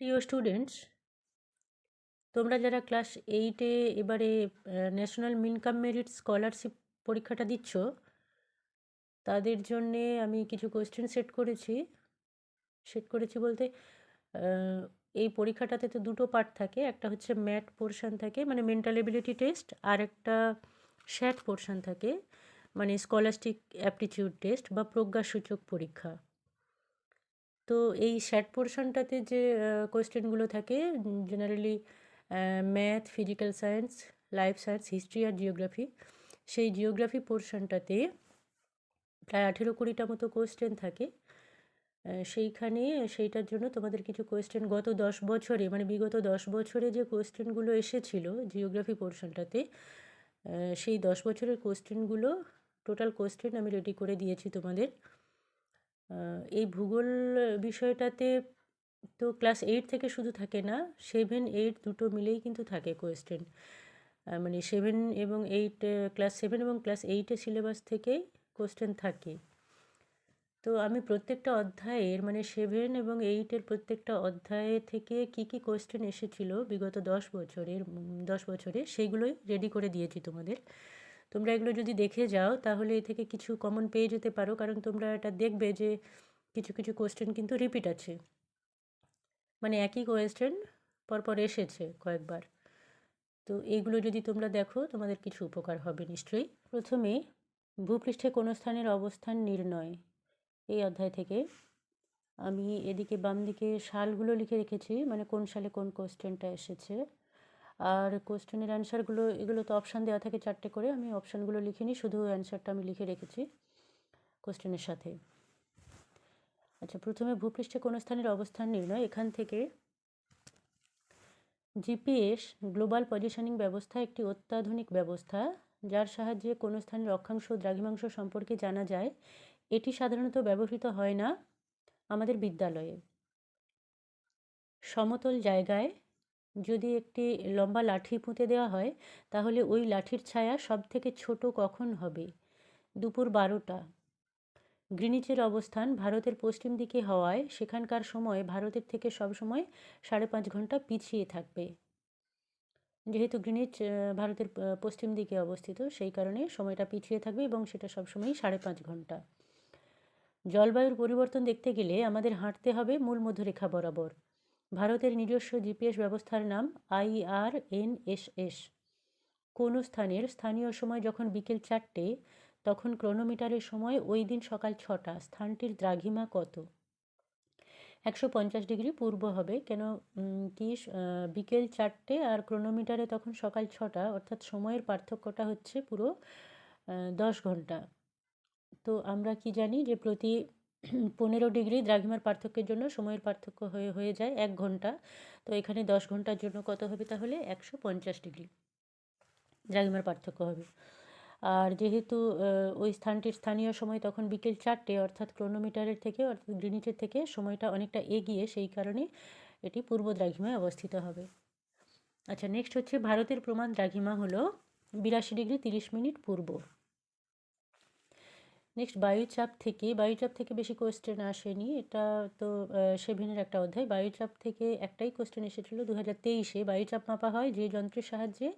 প্রিয় স্টুডেন্টস, তোমরা যারা ক্লাস 8-এ এবারে ন্যাশনাল ইনকাম মেরিট স্কলারশিপ পরীক্ষাটা দিচ্ছ, তাদের জন্যে আমি কিছু কোয়েশ্চেন সেট করেছি বলতে আহ, এই পরীক্ষাটাতে তো দুটো পার্ট থাকে। একটা হচ্ছে ম্যাথ পোর্শন থাকে, মানে মেন্টাল এবিলিটি টেস্ট, আর একটা শ্যাট পোর্শন থাকে, মানে স্কলাস্টিক অ্যাপটিটিউড টেস্ট বা প্রজ্ঞাসূচক পরীক্ষা। তো এই শ্যাট পোর্শনটাতে যে কোয়েশ্চেনগুলো থাকে, generally math, physical science, life science, history আর জিওগ্রাফি, সেই জিওগ্রাফি পোর্শনটাতে প্রায় 18-20টা মতো কোয়েশ্চেন থাকে। সেইখানে সেইটার জন্য তোমাদের কিছু কোয়েশ্চেন গত 10 বছরে, মানে বিগত 10 বছরে যে কোয়েশ্চেনগুলো এসেছিল জিওগ্রাফি পোর্শনটাতে, সেই 10 বছরের কোয়েশ্চেনগুলো, টোটাল কোয়েশ্চেন আমি রেডি করে দিয়েছি তোমাদের। এই ভূগোল বিষয়টাতে তো ক্লাস 8 থেকে শুধু থাকে না, 7-8 দুটো মিলেই কিন্তু থাকে কোয়েশ্চেন। মানে 7 এবং 8, ক্লাস 7 এবং ক্লাস 8-এর সিলেবাস থেকেই কোয়েশ্চেন থাকে। তো আমি প্রত্যেকটা অধ্যায়ের, মানে 7 এবং 8-এর প্রত্যেকটা অধ্যায়ে থেকে কি কি কোয়েশ্চেন এসেছিল বিগত 10 বছরে সেইগুলোই রেডি করে দিয়েছি তোমাদের। তোমরা এগুলো যদি দেখে যাও তাহলে এ থেকে কিছু কমন পেয়ে যেতে পারো, কারণ তোমরা এটা দেখবে যে কিছু কিছু কোয়েশ্চেন কিন্তু রিপিট আছে, মানে একই কোয়েশ্চেন পরপর এসেছে কয়েকবার। তো এগুলো যদি তোমরা দেখো তোমাদের কিছু উপকার হবে নিশ্চয়ই। প্রথমে ভূপৃষ্ঠে কোনো স্থানের অবস্থান নির্ণয়, এই অধ্যায় থেকে আমি এদিকে বাম দিকে সালগুলো লিখে রেখেছি, মানে কোন সালে কোন কোয়েশ্চেনটা এসেছে। আর কোয়েশ্চেনের অ্যান্সারগুলো, এগুলো তো অপশান দেওয়া থাকে 4টে করে, আমি অপশানগুলো লিখিনি, শুধু অ্যান্সারটা আমি লিখে রেখেছি কোয়েশ্চেনের সাথে। আচ্ছা, প্রথমে ভূপৃষ্ঠে কোনো স্থানের অবস্থান নির্ণয়। এখান থেকে জিপিএস, গ্লোবাল পজিশনিং ব্যবস্থা, একটি অত্যাধুনিক ব্যবস্থা যার সাহায্যে কোনো স্থানের অক্ষাংশ ও দ্রাঘিমাংশ সম্পর্কে জানা যায়। এটি সাধারণত ব্যবহৃত হয় না আমাদের বিদ্যালয়ে। সমতল জায়গায় যদি একটি লম্বা লাঠি পুঁতে দেওয়া হয়, তাহলে ওই লাঠির ছায়া সব থেকে ছোট কখন হবে? দুপুর 12টা। গ্রিনিচের অবস্থান ভারতের পশ্চিম দিকে হওয়ায় সেখানকার সময় ভারতের থেকে সবসময় 5.5 ঘন্টা পিছিয়ে থাকবে। যেহেতু গ্রিনিচ ভারতের পশ্চিম দিকে অবস্থিত, সেই কারণে সময়টা পিছিয়ে থাকবে এবং সেটা সবসময়ই 5.5 ঘন্টা। জলবায়ুর পরিবর্তন দেখতে গেলে আমাদের হাঁটতে হবে মূল মধ্যরেখা বরাবর। ভারতের নিজস্ব জিপিএস ব্যবস্থার নাম IRNSS। কোনো স্থানের স্থানীয় সময় যখন বিকেল 4টে, তখন ক্রোনোমিটারের সময় ওই দিন সকাল 6টা। স্থানটির দ্রাঘিমা কত? 150 ডিগ্রি পূর্ব হবে। কেন কি বিকেল 4টে আর ক্রোনোমিটারে তখন সকাল 6টা, অর্থাৎ সময়ের পার্থক্যটা হচ্ছে পুরো 10 ঘন্টা। তো আমরা কি জানি যে প্রতি 15 ডিগ্রি দ্রাঘিমার পার্থক্যের জন্য সময়ের পার্থক্য হয়ে যায় 1 ঘন্টা। তো এখানে 10 ঘন্টার জন্য কত হবে? তাহলে 150 ডিগ্রি দ্রাঘিমার পার্থক্য হবে। আর যেহেতু ওই স্থানটির স্থানীয় সময় তখন বিকেল 4টে, অর্থাৎ ক্রোনোমিটারের থেকে, অর্থাৎ গ্রিনিচের থেকে সময়টা অনেকটা এগিয়ে, সেই কারণে এটি পূর্ব দ্রাঘিমায় অবস্থিত হবে। আচ্ছা, নেক্সট হচ্ছে ভারতের প্রমাণ দ্রাঘিমা হলো 82 ডিগ্রি 30 মিনিট পূর্ব। নেক্সট বায়ুচাপ থেকে বেশি কোয়েশ্চেন আসেনি, এটা তো 7-এর একটা অধ্যায়। বায়ুচাপ থেকে একটাই কোয়েশ্চেন এসেছিল 2023-এ। বায়ুচাপ মাপা হয় যে যন্ত্রের সাহায্যে,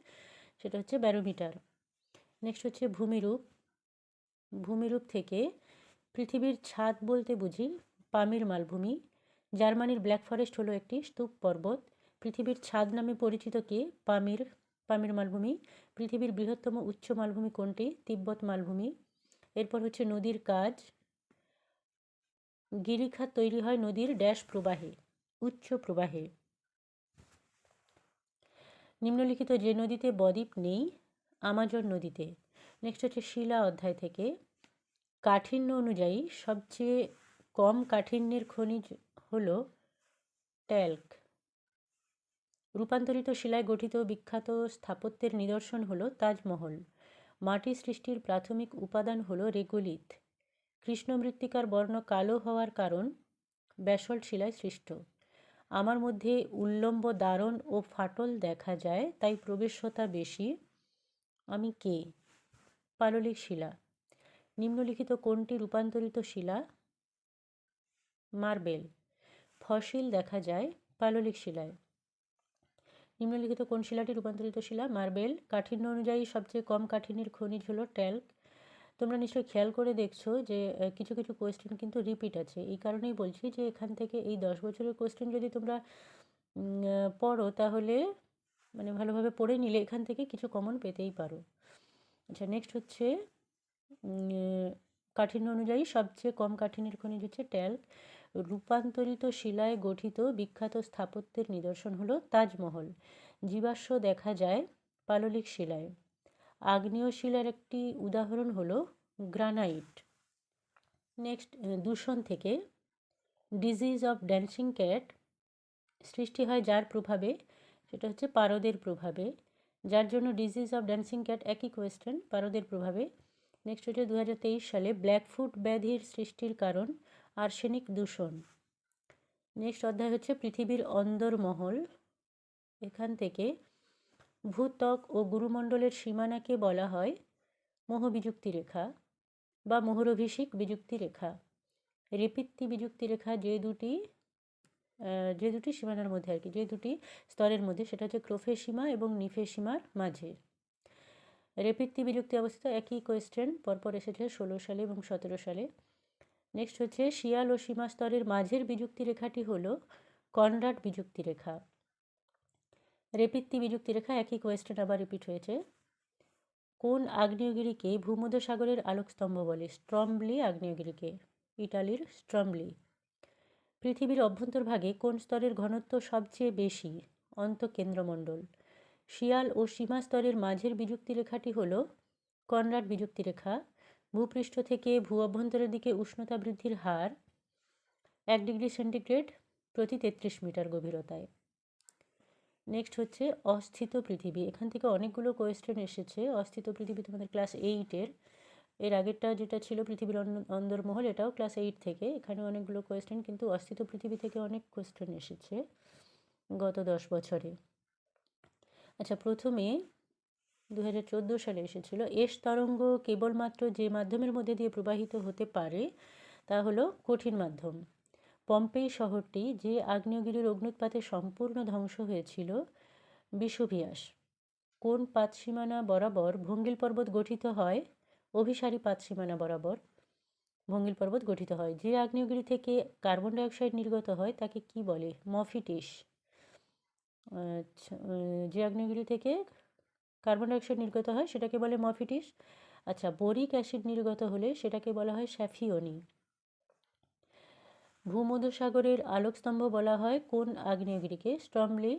সেটা হচ্ছে ব্যারোমিটার। নেক্সট হচ্ছে ভূমিরূপ থেকে পৃথিবীর ছাদ বলতে বুঝি পামির মালভূমি। জার্মানির ব্ল্যাক ফরেস্ট হলো একটি স্তূপ পর্বত। পৃথিবীর ছাদ নামে পরিচিত কে? পামির মালভূমি। পৃথিবীর বৃহত্তম উচ্চ মালভূমি কোনটি? তিব্বত মালভূমি। এরপর হচ্ছে নদীর কাজ। গিরিখাত তৈরি হয় নদীর ড্যাশ প্রবাহে, উচ্চ প্রবাহে। নিম্নলিখিত যে নদীতে বদ্বীপ নেই? আমাজন নদীতে। নেক্সট হচ্ছে শিলা অধ্যায় থেকে কাঠিন্য অনুযায়ী সবচেয়ে কম কাঠিন্যের খনিজ হলো ট্যাল্ক। রূপান্তরিত শিলায় গঠিত বিখ্যাত স্থাপত্যের নিদর্শন হলো তাজমহল। মাটি সৃষ্টির প্রাথমিক উপাদান হলো রেগোলিথ। কৃষ্ণ মৃত্তিকার বর্ণ কালো হওয়ার কারণ ব্যাসল্ট শিলায় সৃষ্ট। আমার মধ্যে উল্লম্ব দারণ ও ফাটল দেখা যায়, তাই প্রবেশ্যতা বেশি। আমি কে? পাললিক শিলা। নিম্নলিখিত কোনটি রূপান্তরিত শিলা? মার্বেল। ফসিল দেখা যায় পাললিক শিলায়। নিম্নলিখিত কোন শিলাটি রূপান্তরিত শিলা? মার্বেল। কাঠিন্য অনুযায়ী সবচেয়ে কম কাঠিন্যের খনিজ হলো ট্যাল্ক। তোমরা নিশ্চয়ই খেয়াল করে দেখছো যে কিছু কিছু কোয়েশ্চেন কিন্তু রিপিট আছে। এই কারণেই বলছি যে এখান থেকে এই 10 বছরের কোয়েশ্চেন যদি তোমরা পড়ো তাহলে মানে ভালোভাবে পড়ে নিলে এখান থেকে কিছু কমন পেতেই পারো। আচ্ছা, নেক্সট হচ্ছে কাঠিন্য অনুযায়ী সবচেয়ে কম কাঠিন্যের খনিজ হচ্ছে ট্যাল্ক। রূপান্তরিত শিলায় গঠিত বিখ্যাত স্থাপত্যের নিদর্শন হলো তাজমহল। জীবাশ্ম দেখা যায় পাললিক শিলায়। আগ্নেয় শিলার একটি উদাহরণ হলো গ্রানাইট। নেক্সট, দূষণ থেকে ডিজিজ অফ ড্যান্সিং ক্যাট সৃষ্টি হয় যার প্রভাবে? সেটা হচ্ছে পারদের প্রভাবে। যার জন্য ডিজিজ অফ ড্যান্সিং ক্যাট একই কোয়েশ্চেন, পারদের প্রভাবে। নেক্সট হচ্ছে 2023 সালে ব্ল্যাকফুট ব্যাধির সৃষ্টির কারণ আর্সেনিক দূষণ। নেক্সট অধ্যায় হচ্ছে পৃথিবীর অন্দরমহল। এখান থেকে ভূত্বক ও গুরুমণ্ডলের সীমানাকে বলা হয় মোহবিযুক্তি রেখা বা মোহরভিষিক বিযুক্তি রেখা। রেপিত্তি বিযুক্তি রেখা যে দুটি সীমানার মধ্যে আর কি, যে দুটি স্তরের মধ্যে, সেটা হচ্ছে ক্রোফের সীমা এবং নিফের সীমার মাঝে। রেপিত্তি বিযুক্তি অবস্থিত। একই কোয়েশ্চেন পরপর এসেছে 16 সালে এবং 17 সালে। নেক্সট হচ্ছে শিয়াল ও সীমা স্তরের মাঝের বিযুক্তি রেখাটি হলো কনরাড বিযুক্তি রেখা। রেপিত্তি বিযুক্তি রেখা একই কোয়েশ্চেন আবার রিপিট হয়েছে। কোন আগ্নেয়গিরিকে ভূমধ্যসাগরের আলোকস্তম্ভ বলে? স্ট্রম্বলি আগ্নেয়গিরিকে, ইটালির স্ট্রম্বলি। পৃথিবীর অভ্যন্তরভাগে কোন স্তরের ঘনত্ব সবচেয়ে বেশি? অন্তঃকেন্দ্রমণ্ডল। শিয়াল ও সীমা স্তরের মাঝের বিযুক্তি রেখাটি হল কনরাড বিযুক্তি রেখা। ভূপৃষ্ঠ থেকে ভূ অভ্যন্তরের দিকে উষ্ণতা বৃদ্ধির হার 1 ডিগ্রি সেন্টিগ্রেড প্রতি 33 মিটার গভীরতায়। নেক্সট হচ্ছে অস্থিত পৃথিবী। এখান থেকে অনেকগুলো কোয়েশ্চেন এসেছে। অস্থিত পৃথিবী তোমাদের ক্লাস 8-এর। এর আগেরটা যেটা ছিল পৃথিবীর অন্দরমহল, এটাও ক্লাস 8 থেকে। এখানে অনেকগুলো কোয়েশ্চেন, কিন্তু অস্থিত পৃথিবী থেকে অনেক কোয়েশ্চেন এসেছে গত 10 বছরে। আচ্ছা, প্রথমে 2014 সালে এসেছিল। এস তরঙ্গ কেবলমাত্র যে মাধ্যমের মধ্যে দিয়ে প্রবাহিত হতে পারে তা হলো কঠিন মাধ্যম। পম্পেই শহরটি যে আগ্নেয়গিরির অগ্নুৎপাতে সম্পূর্ণ ধ্বংস হয়েছিল বিসুভিয়াস। কোন পাতসীমানা বরাবর ভঙ্গিল পর্বত গঠিত হয়? অভিসারী পাতসীমানা বরাবর ভঙ্গিল পর্বত গঠিত হয়। যে আগ্নেয়গিরি থেকে কার্বন ডাইঅক্সাইড নির্গত হয় তাকে কি বলে? মফিটিস। যে আগ্নেয়গিরি থেকে কার্বন ডাইঅক্সাইড নির্গত হয় সেটাকে বলে মফিটিস। আচ্ছা, বোরিক অ্যাসিড নির্গত হলে সেটাকে বলা হয় স্যাফিয়নি। ভূমধ্যসাগরের আলোকস্তম্ভ বলা হয় কোন আগ্নেয়গিরিকে? স্ট্রম্বলি।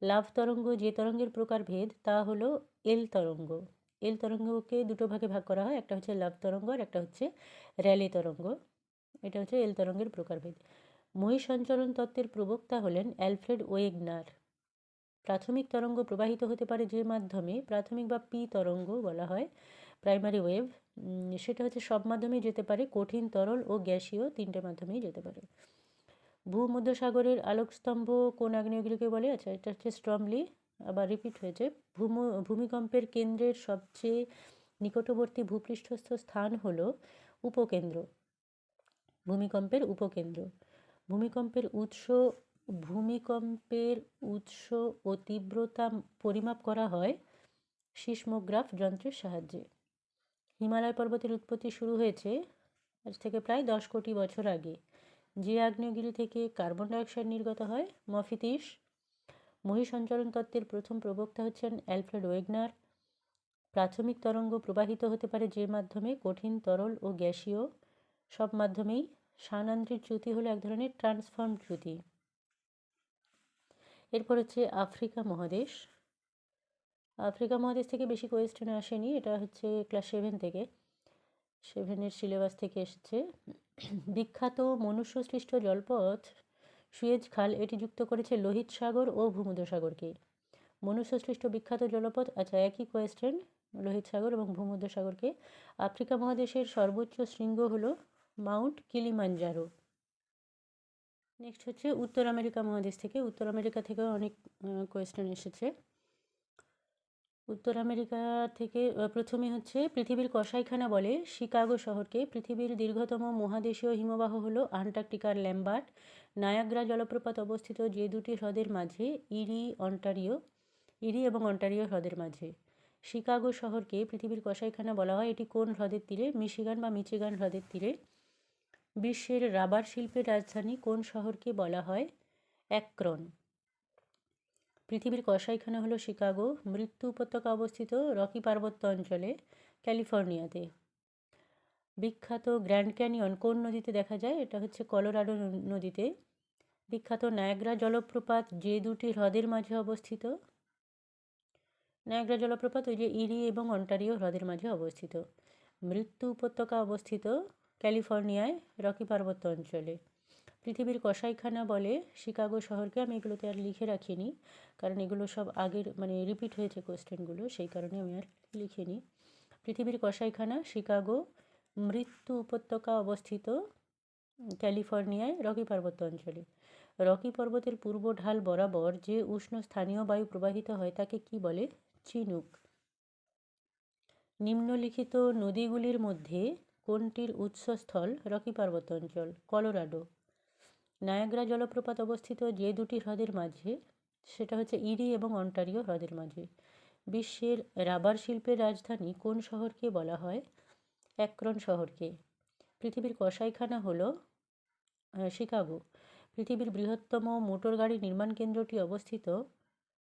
লাভ তরঙ্গ যে তরঙ্গের প্রকারভেদ তা হলো এল তরঙ্গ। এল তরঙ্গকে দুটো ভাগে ভাগ করা হয়, একটা হচ্ছে লাভ তরঙ্গ আর একটা হচ্ছে র্যালে তরঙ্গ। এটা হচ্ছে এল তরঙ্গের প্রকারভেদ। মহিসঞ্চরণ তত্ত্বের প্রবক্তা হলেন অ্যালফ্রেড ওয়েগনার। প্রাথমিক তরঙ্গ প্রবাহিত হতে পারে যে মাধ্যমে? প্রাথমিক বা পি তরঙ্গ বলা হয় প্রাইমারি ওয়েভ। সেটা হচ্ছে সব মাধ্যমেই যেতে পারে, কঠিন, তরল ও গ্যাসীয় তিনটে মাধ্যমেই যেতে পারে। ভূমধ্যসাগরের আলোকস্তম্ভ কোন আগ্নেয়গিরিকে বলে? আচ্ছা, এটা হচ্ছে স্ট্রম্বলি। আবার রিপিট হয়েছে। ভূমিকম্পের কেন্দ্রের সবচেয়ে নিকটবর্তী ভূপৃষ্ঠস্থ স্থান হলো উপকেন্দ্র। ভূমিকম্পের উপকেন্দ্র। ভূমিকম্পের উৎস ও তীব্রতা পরিমাপ করা হয় সিসমোগ্রাফ যন্ত্রের সাহায্যে। হিমালয় পর্বতের উৎপত্তি শুরু হয়েছে আজ থেকে প্রায় 10 কোটি বছর আগে। যে আগ্নেয়গিরি থেকে কার্বন ডাইঅক্সাইড নির্গত হয়? মফিতিস। মহিসঞ্চরণ তত্ত্বের প্রথম প্রবক্তা হচ্ছেন অ্যালফ্রেড ওয়েগনার। প্রাথমিক তরঙ্গ প্রবাহিত হতে পারে যে মাধ্যমে? কঠিন, তরল ও গ্যাসীয় সব মাধ্যমেই। সানান্দ্রির চ্যুতি হলো এক ধরনের ট্রান্সফর্ম চ্যুতি। এরপর হচ্ছে আফ্রিকা মহাদেশ। আফ্রিকা মহাদেশ থেকে বেশি কোয়েশ্চেন আসেনি, এটা হচ্ছে ক্লাস 7 থেকে, 7-এর সিলেবাস থেকে এসেছে। বিখ্যাত মনুষ্যসৃষ্ট জলপথ সুয়েজ খাল এটি যুক্ত করেছে লোহিত সাগর ও ভূমধ্যসাগরকে। মনুষ্যসৃষ্ট বিখ্যাত জলপথ, আচ্ছা একই কোয়েশ্চেন, লোহিত সাগর এবং ভূমধ্যসাগরকে। আফ্রিকা মহাদেশের সর্বোচ্চ শৃঙ্গ হলো মাউন্ট কিলিমাঞ্জারো। নেক্সট হচ্ছে উত্তর আমেরিকা মহাদেশ থেকে। উত্তর আমেরিকা থেকেও অনেক কোয়েশ্চেন এসেছে। উত্তর আমেরিকা থেকে প্রথমে হচ্ছে পৃথিবীর কসাইখানা বলে শিকাগো শহরকে। পৃথিবীর দীর্ঘতম মহাদেশীয় হিমবাহ হলো আন্টার্কটিকার ল্যাম্বার্ট। নায়াগ্রা জলপ্রপাত অবস্থিত যে দুটি হ্রদের মাঝে? ইরি এবং অন্টারিও হ্রদের মাঝে। শিকাগো শহরকে পৃথিবীর কসাইখানা বলা হয়, এটি কোন হ্রদের তীরে? মিশিগান বা মিচিগান হ্রদের তীরে। বিশ্বের রাবার শিল্পের রাজধানী কোন শহরকে বলা হয়? অ্যাক্রন। পৃথিবীর কসাইখানা হলো শিকাগো। মৃত্যু উপত্যকা অবস্থিত রকি পার্বত্য অঞ্চলে, ক্যালিফোর্নিয়াতে। বিখ্যাত গ্র্যান্ড ক্যানিয়ন কোন নদীতে দেখা যায়? এটা হচ্ছে কলোরাডো নদীতে। বিখ্যাত নায়াগ্রা জলপ্রপাত যে দুটি হ্রদের মাঝে অবস্থিত? নায়াগ্রা জলপ্রপাত ওই যে ইরি এবং অন্টারিও হ্রদের মাঝে অবস্থিত। মৃত্যু উপত্যকা অবস্থিত ক্যালিফোর্নিয়ায়, রকি পার্বত্য অঞ্চলে। পৃথিবীর কসাইখানা বলে শিকাগো শহরকে। আমি এগুলোতে আর লিখে রাখিনি, কারণ এগুলো সব আগের মানে রিপিট হয়েছে কোয়েশ্চেনগুলো, সেই কারণে আমি আর লিখিনি। পৃথিবীর কসাইখানা শিকাগো। মৃত্যু উপত্যকা অবস্থিত ক্যালিফোর্নিয়ায়, রকি পার্বত্য অঞ্চলে। রকি পর্বতের পূর্ব ঢাল বরাবর যে উষ্ণ স্থানীয় বায়ু প্রবাহিত হয় তাকে কি বলে? চিনুক। নিম্নলিখিত নদীগুলির মধ্যে কোনটির উৎসস্থল রকি পার্বত্য অঞ্চল? কলোরাডো। নায়াগ্রা জলপ্রপাত অবস্থিত যে দুটি হ্রদের মাঝে? সেটা হচ্ছে ইরি এবং অন্টারিও হ্রদের মাঝে। বিশ্বের রাবার শিল্পের রাজধানী কোন শহরকে বলা হয়? অ্যাক্রন শহরকে। পৃথিবীর কসাইখানা হলো শিকাগো। পৃথিবীর বৃহত্তম মোটর গাড়ি নির্মাণ কেন্দ্রটি অবস্থিত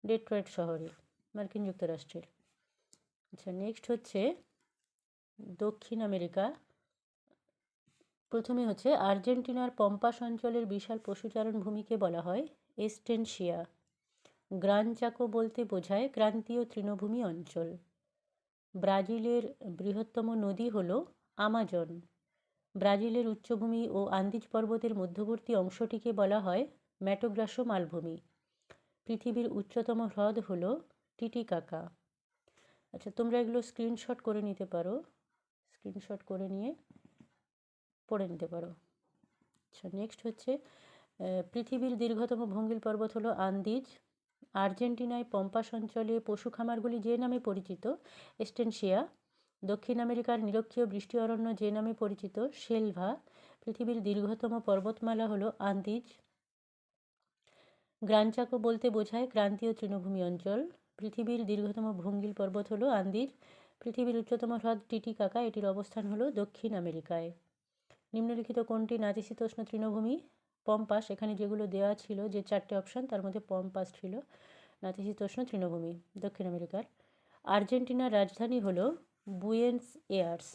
ডেট্রয়েট শহরে, মার্কিন যুক্তরাষ্ট্রের। আচ্ছা, নেক্সট হচ্ছে দক্ষিণ আমেরিকা। প্রথমে হচ্ছে আর্জেন্টিনার পম্পাস অঞ্চলের বিশাল পশুচারণ ভূমিকে বলা হয় এস্টেনশিয়া। গ্রান চাকো বলতে বোঝায় ক্রান্তীয় তৃণভূমি অঞ্চল। ব্রাজিলের বৃহত্তম নদী হল আমাজন। ব্রাজিলের উচ্চভূমি ও আন্দিজ পর্বতের মধ্যবর্তী অংশটিকে বলা হয় ম্যাটোগ্রাসো মালভূমি। পৃথিবীর উচ্চতম হ্রদ হল টিটিকাকা। আচ্ছা, তোমরা এগুলো স্ক্রিনশট করে নিতে পারো, স্ক্রিনশট করে নিয়ে পড়ে নিতে পারো। আচ্ছা, নেক্সট হচ্ছে পৃথিবীর দীর্ঘতম ভঙ্গিল পর্বত হলো আন্দিজ। আর্জেন্টিনায় পম্পাস অঞ্চলে পশু খামারগুলি যে নামে পরিচিত এস্টেনশিয়া। দক্ষিণ আমেরিকার নিরক্ষীয় বৃষ্টি অরণ্য যে নামে পরিচিত শেলভা। পৃথিবীর দীর্ঘতম পর্বতমালা হলো আন্দিজ। গ্রান চাকো বলতে বোঝায় ক্রান্তীয় তৃণভূমি অঞ্চল। পৃথিবীর দীর্ঘতম ভঙ্গিল পর্বত হলো আন্দিজ। পৃথিবীর উচ্চতম হ্রদ টিটিকাকা, এটির অবস্থান হলো দক্ষিণ আমেরিকায়। নিম্নলিখিত কোনটি নাতিশীতোষ্ণ তৃণভূমি? পম্পাস। এখানে যেগুলো দেওয়া ছিল, যে চারটে অপশান, তার মধ্যে পম্পাস ছিল নাতিশীতোষ্ণ তৃণভূমি দক্ষিণ আমেরিকার। আর্জেন্টিনার রাজধানী হলো বুয়েন্স এয়ার্স।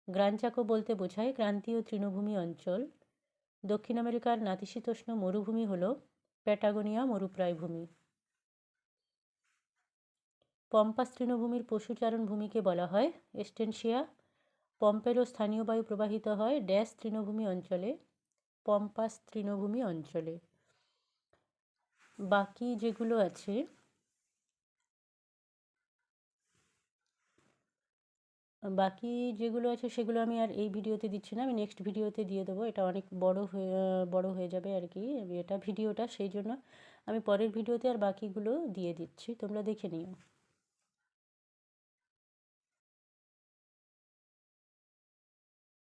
গ্রান চাকো বলতে বোঝায় ক্রান্তীয় তৃণভূমি অঞ্চল। দক্ষিণ আমেরিকার নাতিশীতোষ্ণ মরুভূমি হলো প্যাটাগোনিয়া মরুপ্রায় ভূমি। পম্পাস তৃণভূমির পশুচারণ ভূমিকে বলা হয় এস্টেনশিয়া। পম্পেরও স্থানীয় বায়ু প্রবাহিত হয় ড্যাশ তৃণভূমি অঞ্চলে, পম্পাস তৃণভূমি অঞ্চলে। বাকি যেগুলো আছে সেগুলো আমি আর এই ভিডিওতে দিচ্ছি না, আমি নেক্সট ভিডিওতে দিয়ে দেবো। এটা অনেক বড় হয়ে যাবে আর কি এটা ভিডিওটা, সেই জন্য আমি পরের ভিডিওতে আর বাকিগুলো দিয়ে দিচ্ছি, তোমরা দেখে নিও।